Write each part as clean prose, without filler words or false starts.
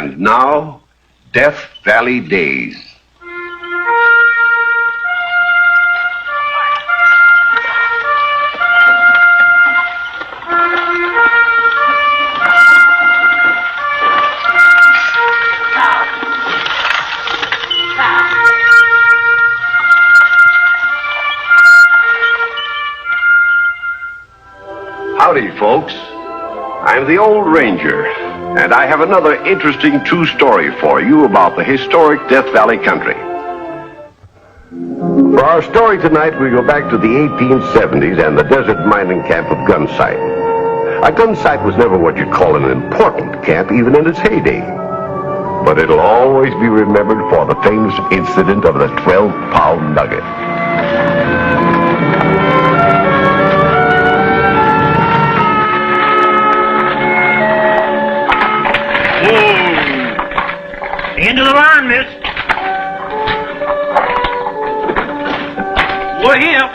And now, Death Valley Days. Howdy, folks. I'm the Old Ranger, and I have another interesting true story for you about the historic Death Valley country. For our story tonight, we go back to the 1870s and the desert mining camp of Gunsight. A gunsight was never what you'd call an important camp, even in its heyday. But it'll always be remembered for the famous incident of the 12-pound nugget. End of the line, miss. We're here.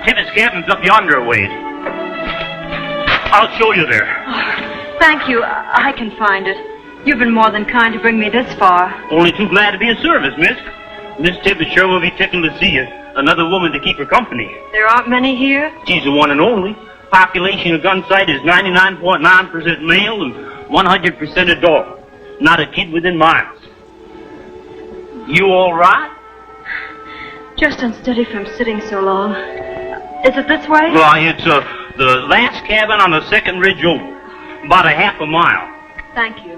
Tibbett's cabin's up yonder a ways. I'll show you there. Oh, thank you. I can find it. You've been more than kind to bring me this far. Only too glad to be of service, miss. Miss Tibbett sure will be tickled to see you. Another woman to keep her company. There aren't many here? She's the one and only. Population of Gunsight is 99.9% male and 100% adult. Not a kid within miles. You all right? Just unsteady from sitting so long. Is it this way? Why, it's the last cabin on the second ridge over. About a half a mile. Thank you.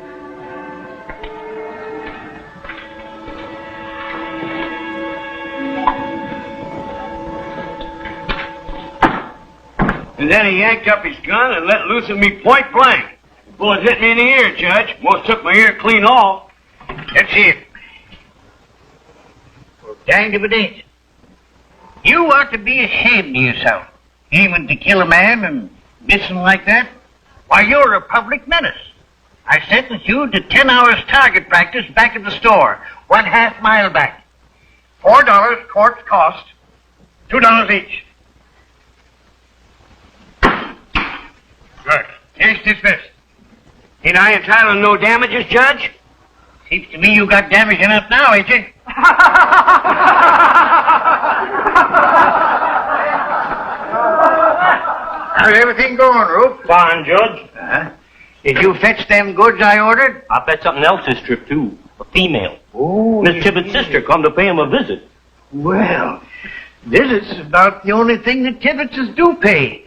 And then he yanked up his gun and let loose at me point blank. The bullet hit me in the ear, Judge. Most took my ear clean off. Let's see it. Well, danged if it ain't. You ought to be ashamed of yourself, aiming to kill a man and missing like that. Why, you're a public menace. I sentenced you to 10 hours target practice back at the store, 1/2 mile back. $4 court cost, $2 each. Good. Case dismissed. Ain't I entitled to no damages, Judge? Seems to me you got damage enough now, ain't you? How's everything going, Rupe? Fine, Judge. Did you fetch them goods I ordered? I bet something else this trip, too. A female. Oh, Miss Tibbett's sister come to pay him a visit. Well, visits is about the only thing that Tibbetts do pay.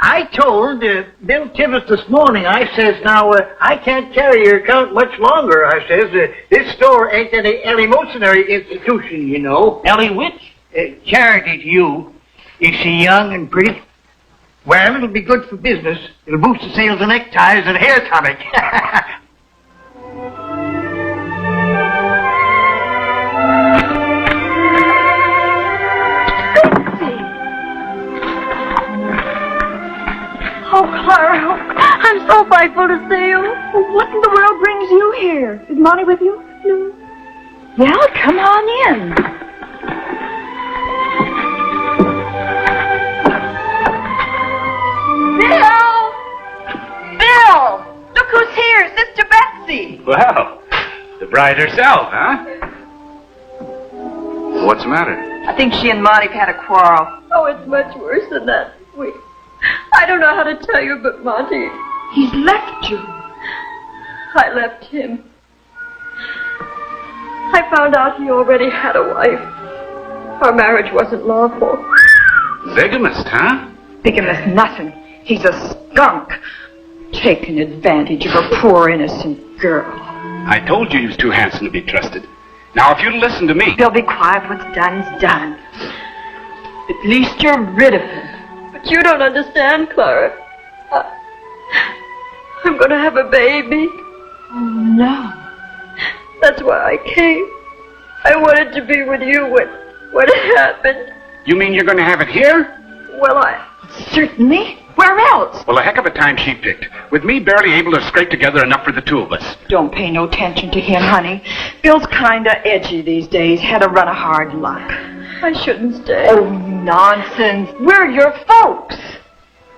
I told Bill Tibbetts this morning, I says, now, I can't carry your account much longer, I says. This store ain't any eleemosynary institution, you know. Ellie which? Charity to you. Is she young and pretty? Well, it'll be good for business. It'll boost the sales of neckties and hair tonic. Oh, Clara, I'm so thankful to see you. What in the world brings you here? Is Monty with you? No. Well, come on in. Bill! Look who's here, Sister Betsy. Well, the bride herself, huh? What's the matter? I think she and Monty have had a quarrel. Oh, it's much worse than that. I don't know how to tell you, but Monty... He's left you. I left him. I found out he already had a wife. Our marriage wasn't lawful. Bigamist, huh? Bigamist nothing. He's a skunk. Taking advantage of a poor innocent girl. I told you he was too handsome to be trusted. Now, if you'd listen to me... Bill, be quiet. What's done is done. At least you're rid of him. But you don't understand, Clara. I'm going to have a baby. Oh, no. That's why I came. I wanted to be with you when it happened. You mean you're going to have it here? Well, Certainly. Where else? Well, a heck of a time she picked. With me barely able to scrape together enough for the two of us. Don't pay no attention to him, honey. Bill's kinda edgy these days. Had a run of hard luck. I shouldn't stay. Oh, nonsense. We're your folks.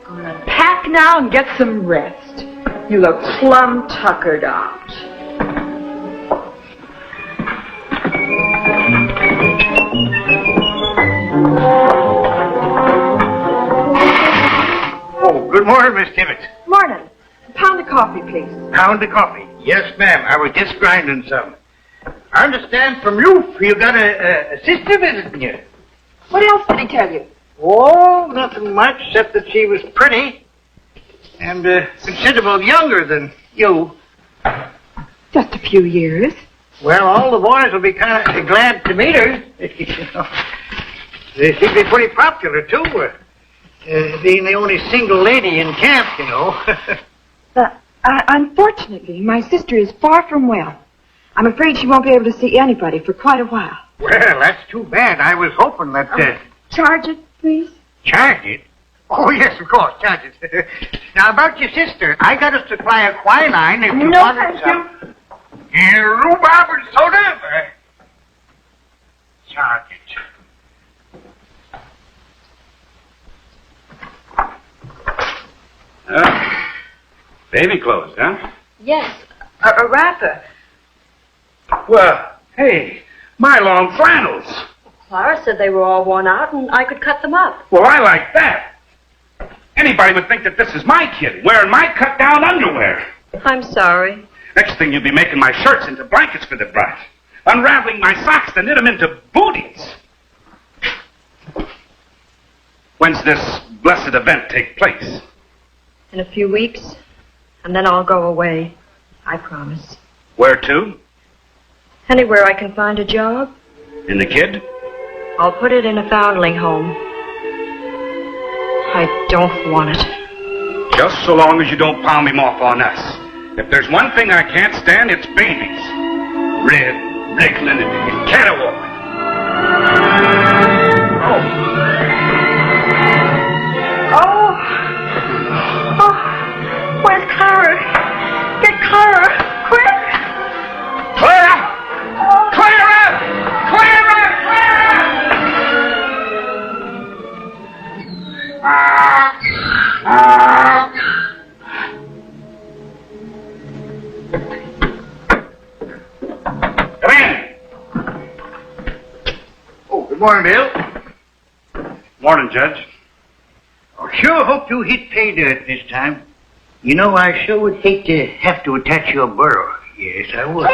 Gonna pack now and get some rest. You look plumb tuckered out. Oh, good morning, Miss Tibbett. Morning. A pound of coffee, please. Pound of coffee. Yes, ma'am. I was just grinding some. I understand from you got a sister visiting you. What else did he tell you? Oh, nothing much, except that she was pretty and considerable younger than you. Just a few years. Well, all the boys will be kind of glad to meet her. You know. She'd be pretty popular, too, being the only single lady in camp, you know. Unfortunately, my sister is far from well. I'm afraid she won't be able to see anybody for quite a while. Well, that's too bad. I was hoping that... Charge it, please. Charge it? Oh, yes, of course, charge it. Now, about your sister, I got to supply a quinine if you wanted some. Rhubarb and soda? Charge it. Baby clothes, huh? Yes, a wrapper. Well, hey, my long flannels. Clara said they were all worn out and I could cut them up. Well, I like that. Anybody would think that this is my kid, wearing my cut-down underwear. I'm sorry. Next thing you'll be making my shirts into blankets for the brat. Unraveling my socks to knit them into booties. When's this blessed event take place? In a few weeks, and then I'll go away. I promise. Where to? Anywhere I can find a job. In the kid? I'll put it in a foundling home. I don't want it. Just so long as you don't palm him off on us. If there's one thing I can't stand, it's babies. Red, wriggling, and caterwauling. Oh, where's Clara? Get Clara, quick! Clara! Clara! Clara! Come in. Oh, good morning, Bill. Morning, Judge. Oh, sure hope you hit pay dirt this time. You know, I sure would hate to have to attach your burro. Yes, I would.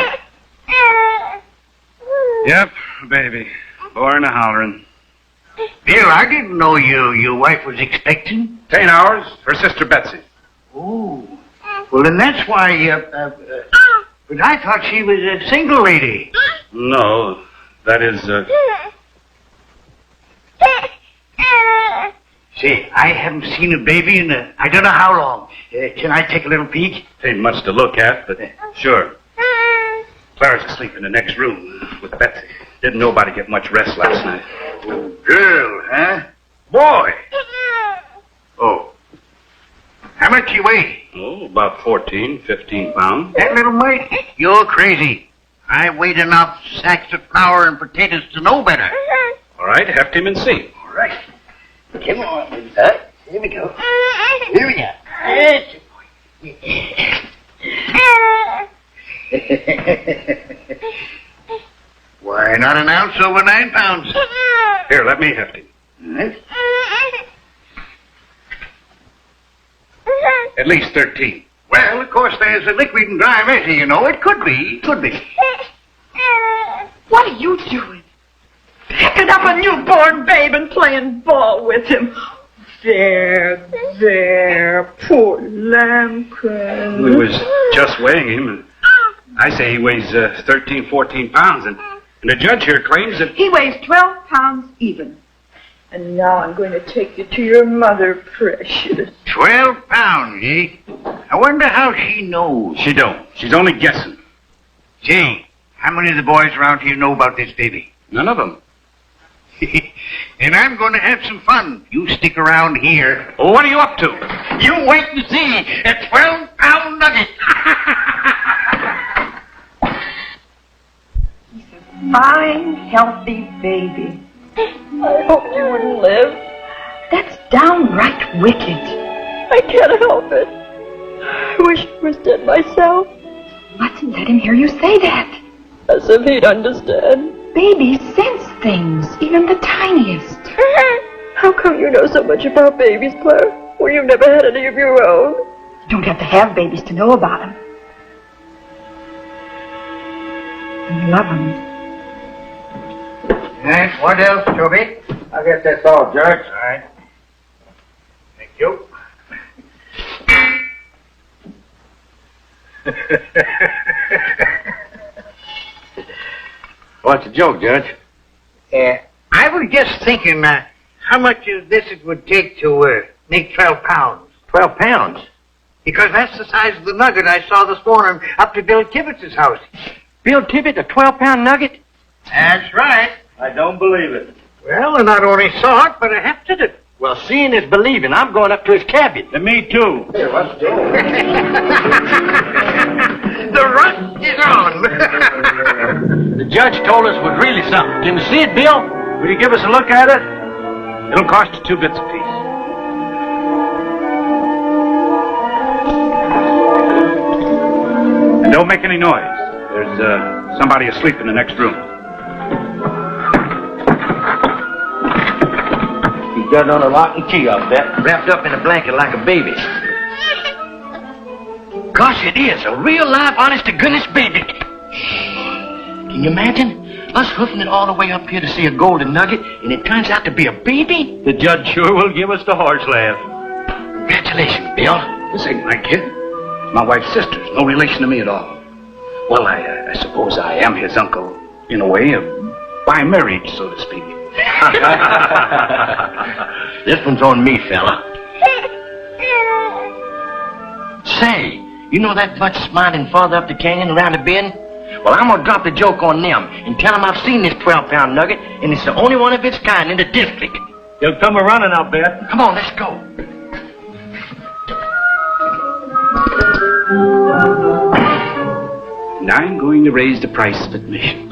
Yep, baby. Born a hollering. Bill, I didn't know your wife was expecting. 10 hours, her sister Betsy. Oh. Well, then that's why, but I thought she was a single lady. No, that is, Say, I haven't seen a baby in I don't know how long. Can I take a little peek? Ain't much to look at, but sure. Clara's asleep in the next room with Betsy. Didn't nobody get much rest last night. Oh, girl, huh? Boy. Oh. How much you weigh? Oh, about 14, 15 pounds. That little mite? You're crazy. I weighed enough sacks of flour and potatoes to know better. All right, heft him and see. All right. Come on, here we go. Here we go. Why, not an ounce over 9 pounds. Here, let me heft him. Right. At least 13. Well, of course, there's a liquid and dry measure, you know. It could be. What are you doing? Picking up a newborn babe and playing ball with him. There, poor lambkin. We was just weighing him, and I say he weighs 13, 14 pounds, and the judge here claims that... He weighs 12 pounds even. And now I'm going to take you to your mother, precious. 12 pounds, eh? I wonder how she knows. She don't. She's only guessing. Say, how many of the boys around here know about this baby? None of them. And I'm going to have some fun. You stick around here. Well, what are you up to? You wait and see. A 12-pound nugget. He's a fine, healthy baby. I hoped you wouldn't live. That's downright wicked. I can't help it. wish I was dead myself. Mustn't let him hear you say that. As if he'd understand. Babies sense things, even the tiniest. How come you know so much about babies, Claire, when you've never had any of your own? You don't have to have babies to know about them. You love them. What else, Toby? I guess that's all, Judge. All right. Thank you. What's the joke, Judge? I was just thinking how much of this it would take to make 12 pounds. 12 pounds? Because that's the size of the nugget I saw this morning up to Bill Tibbett's house. Bill Tibbett, a 12-pound nugget? That's right. I don't believe it. Well, I not only saw it, but I hefted it. Well, seeing is believing. I'm going up to his cabin. And me too. The rush is on. The judge told us it was really something. Can we see it, Bill? Will you give us a look at it? It'll cost you 2 bits apiece. And don't make any noise. There's somebody asleep in the next room. He's got on a lock and key, I'll bet. Wrapped up in a blanket like a baby. Gosh, it is a real live, honest-to-goodness baby. Can you imagine us hoofing it all the way up here to see a golden nugget, and it turns out to be a baby? The judge sure will give us the horse laugh. Congratulations, Bill. This ain't my kid. My wife's sister's no relation to me at all. Well, I suppose I am his uncle, in a way, by marriage, so to speak. This one's on me, fella. Say, you know that bunch smiling farther up the canyon around the bend? Well, I'm going to drop the joke on them and tell them I've seen this 12-pound nugget, and it's the only one of its kind in the district. They'll come a-running, I'll bet. Come on, let's go. And I'm going to raise the price of admission.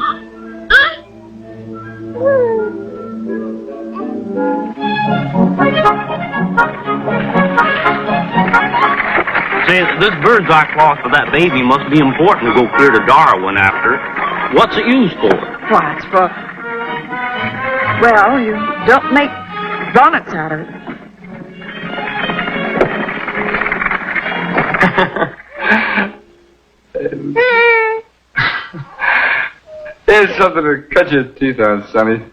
Say, this bird's eye cloth for that baby must be important to go clear to Darwin after. What's it used for? Why, it's for... Well, you don't make bonnets out of it. Here's something to cut your teeth on, Sonny.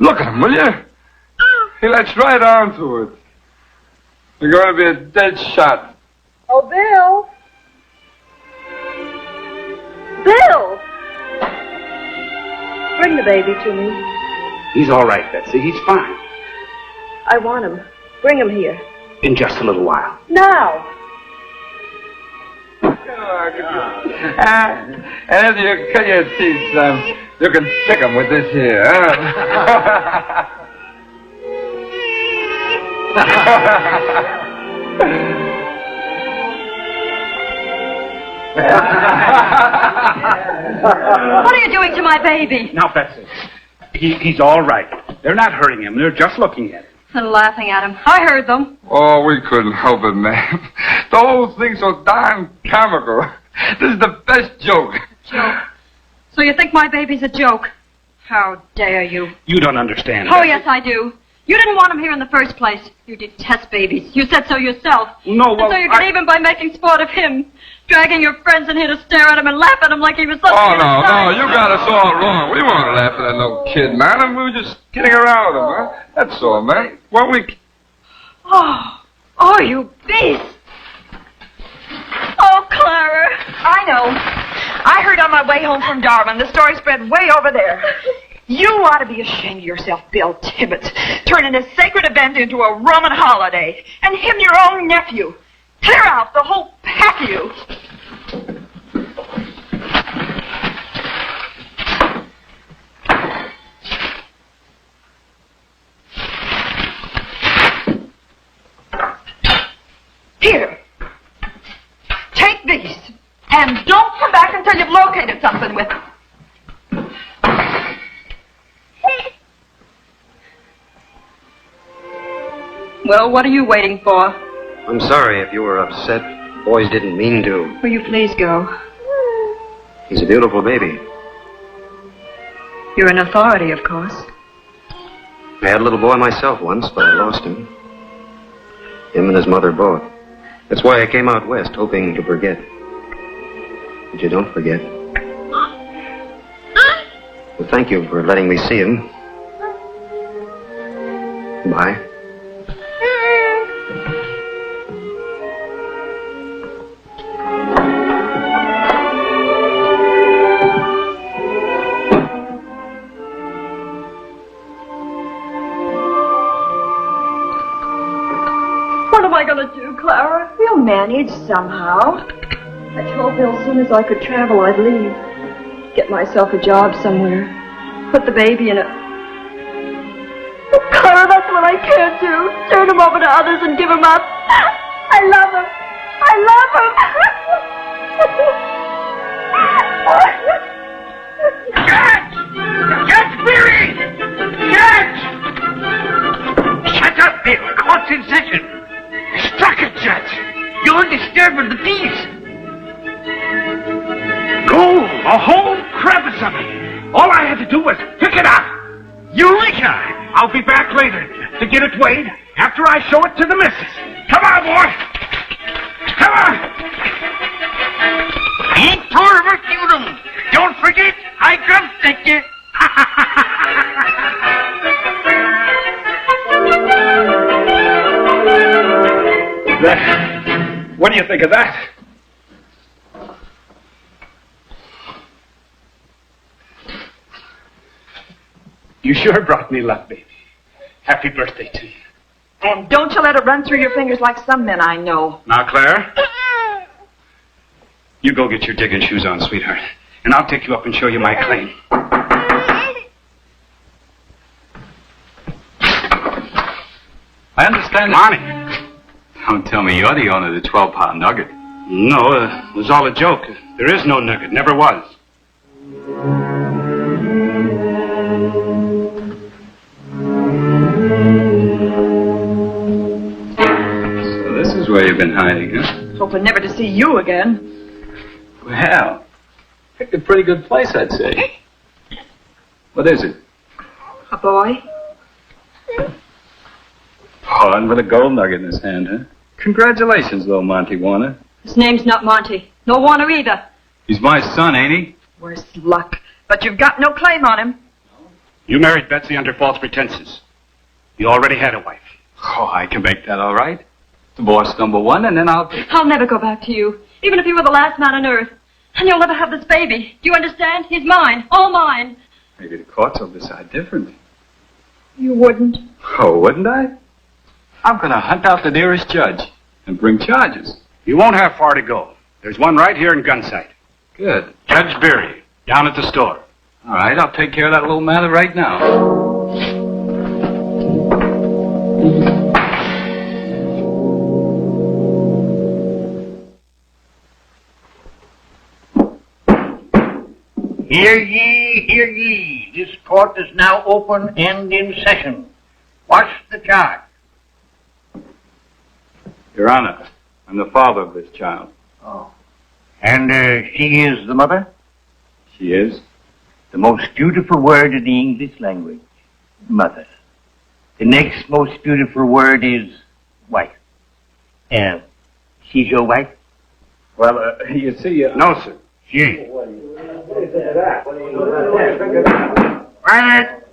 Look at him, will you? He latched right onto it. You're going to be a dead shot. Oh, Bill! Bill! Bring the baby to me. He's all right, Betsy. He's fine. I want him. Bring him here. In just a little while. Now! And after you cut your teeth, son, you can pick them with this here. What are you doing to my baby? Now, Betsy, he's all right. They're not hurting him. They're just looking at him. And laughing at him. I heard them. Oh, we couldn't help it, ma'am. The whole thing's so darn comical. This is the best joke. Joke? So you think my baby's a joke? How dare you? You don't understand. Oh, Betsy. yes, I do. You didn't want him here in the first place. You detest babies. You said so yourself. No, well, and so you get even by making sport of him. Dragging your friends in here to stare at him and laugh at him like he was something. Oh, no, you got us all wrong. We weren't laughing at no kid, man. We were just kidding around with him, huh? That's all, man. Well, we... Oh, you beast. Oh, Clara. I know. I heard on my way home from Darwin. The story spread way over there. You ought to be ashamed of yourself, Bill Tibbett, turning a sacred event into a Roman holiday. And him your own nephew. Clear out, the whole pack of you. Here. Take these. And don't come back until you've located something with them. Well, what are you waiting for? I'm sorry if you were upset. Boys didn't mean to. Will you please go? He's a beautiful baby. You're an authority, of course. I had a little boy myself once, but I lost him. Him and his mother both. That's why I came out west, hoping to forget. But you don't forget. Well, thank you for letting me see him. Bye. What am I going to do, Clara? We'll manage somehow. I told Bill as soon as I could travel, I'd leave. Get myself a job somewhere. Put the baby in it. Oh, Clara, that's what I can't do. Turn him over to others and give him up. I love him. I love him. Judge! Judge Beery! Judge! Shut up, Bill. Court's in session. Struck it, Judge. You're disturbing the peace. Gold! A whole crevice of it! All I had to do was pick it up! Eureka! I'll be back later to get it weighed after I show it to the missus. Come on, boy! Come on! Ain't poor of them. Don't forget, I drumstick you. What do you think of that? You sure brought me luck, baby. Happy birthday to you. And don't you let it run through your fingers like some men I know. Now, Claire, you go get your digging shoes on, sweetheart, and I'll take you up and show you my claim. I understand. Money. Don't tell me you're the owner of the 12-pound nugget. No, it was all a joke. There is no nugget. Never was. So this is where you've been hiding, huh? Hoping never to see you again. Well, picked a pretty good place, I'd say. What is it? A boy? Pawn with a gold nugget in his hand, huh? Congratulations, little Monty Warner. His name's not Monty. No Warner either. He's my son, ain't he? Worse luck. But you've got no claim on him. You married Betsy under false pretenses. You already had a wife. Oh, I can make that all right. Divorce number one, and then I'll... I'll never go back to you, even if you were the last man on earth. And you'll never have this baby. Do you understand? He's mine. All mine. Maybe the courts will decide different. You wouldn't. Oh, wouldn't I? I'm going to hunt out the nearest judge and bring charges. You won't have far to go. There's one right here in Gunsight. Good. Judge Beery, down at the store. All right, I'll take care of that little matter right now. Hear ye, hear ye. This court is now open and in session. What's the charge? Your Honor, I'm the father of this child. Oh. And she is the mother? She is. The most beautiful word in the English language. Mother. The next most beautiful word is wife. She's your wife? Well, you see... No, sir. She. Quiet.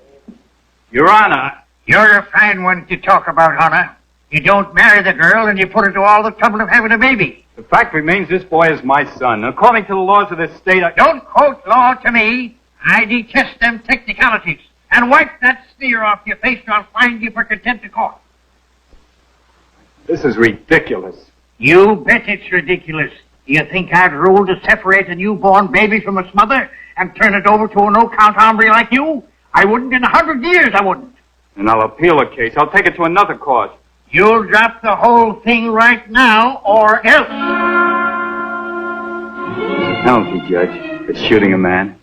Your Honor. You're a fine one to talk about honor. You don't marry the girl and you put her to all the trouble of having a baby. The fact remains this boy is my son. According to the laws of this state, Don't quote law to me. I detest them technicalities. And wipe that sneer off your face or I'll find you for contempt of court. This is ridiculous. You bet it's ridiculous. You think I'd rule to separate a newborn baby from its mother and turn it over to a no-count hombre like you? I wouldn't in 100 years, I wouldn't. And I'll appeal the case. I'll take it to another court. You'll drop the whole thing right now, or else. There's a penalty, Judge, for shooting a man.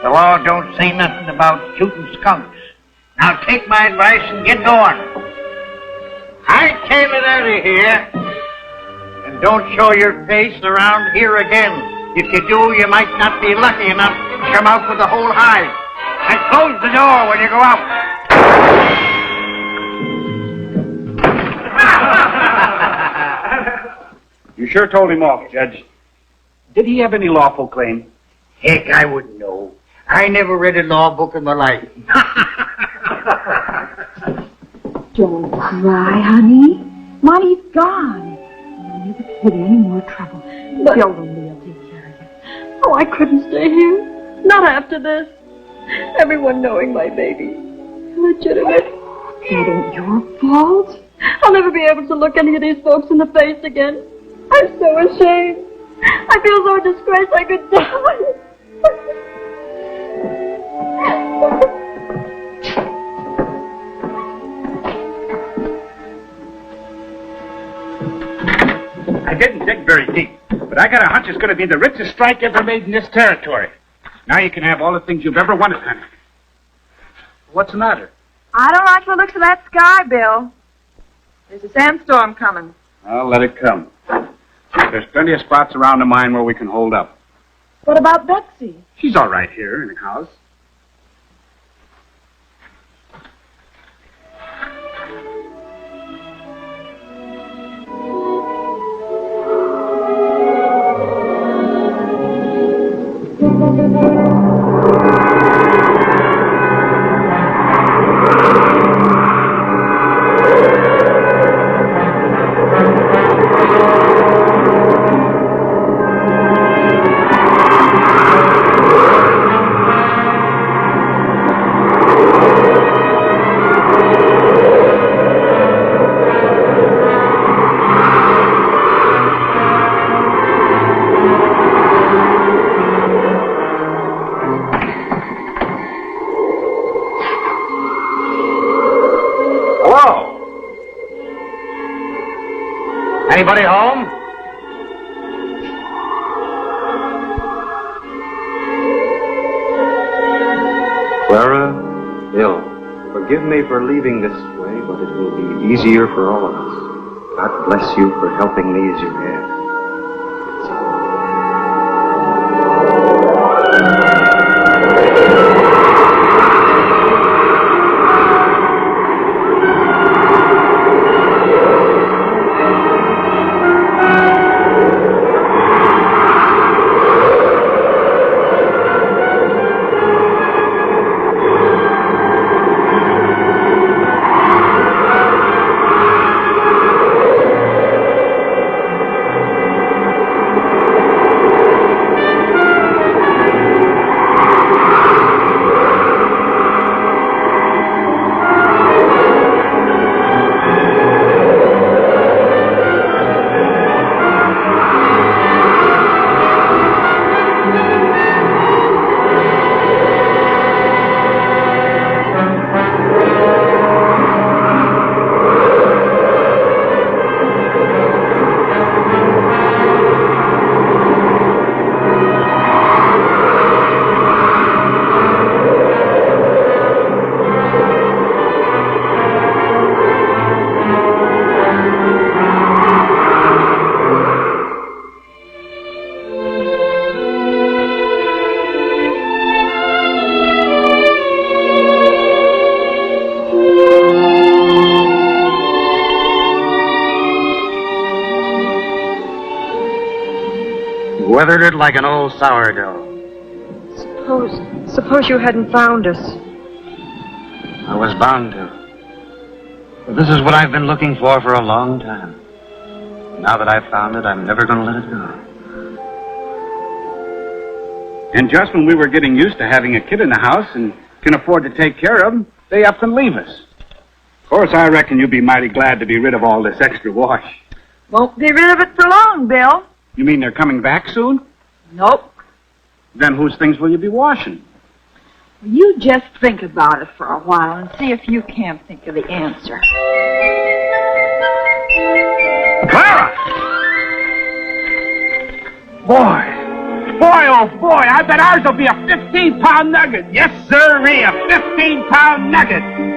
The law don't say nothing about shooting skunks. Now take my advice and get going. I tail it out of here. don't show your face around here again. If you do, you might not be lucky enough to come out with the whole hide. And close the door when you go out. You sure told him off, Judge. Did he have any lawful claim? Heck, I wouldn't know. I never read a law book in my life. Don't cry, honey. Monty's gone. Don't ever give any more trouble. But Bill will take care of you. Oh, I couldn't stay here. Not after this. Everyone knowing my baby. Legitimate. It ain't your fault. I'll never be able to look any of these folks in the face again. I'm so ashamed. I feel so disgraced I could die. I didn't dig very deep, but I got a hunch it's going to be the richest strike ever made in this territory. Now you can have all the things you've ever wanted, honey. What's the matter? I don't like the looks of that sky, Bill. There's a sandstorm coming. I'll let it come. There's plenty of spots around the mine where we can hold up. What about Betsy? She's all right here in the house. Anybody home? Clara, Bill, forgive me for leaving this way, but it will be easier for all of us. God bless you for helping me as you have. Weathered it like an old sourdough. Suppose you hadn't found us. I was bound to. But this is what I've been looking for a long time. Now that I've found it, I'm never going to let it go. And just when we were getting used to having a kid in the house and can afford to take care of him, they up and leave us. Of course, I reckon you'd be mighty glad to be rid of all this extra wash. Won't be rid of it for long, Bill. You mean they're coming back soon? Nope. Then whose things will you be washing? You just think about it for a while and see if you can't think of the answer. Clara! Boy, oh boy, I bet ours will be a 15-pound nugget. Yes, sirree, a 15-pound nugget.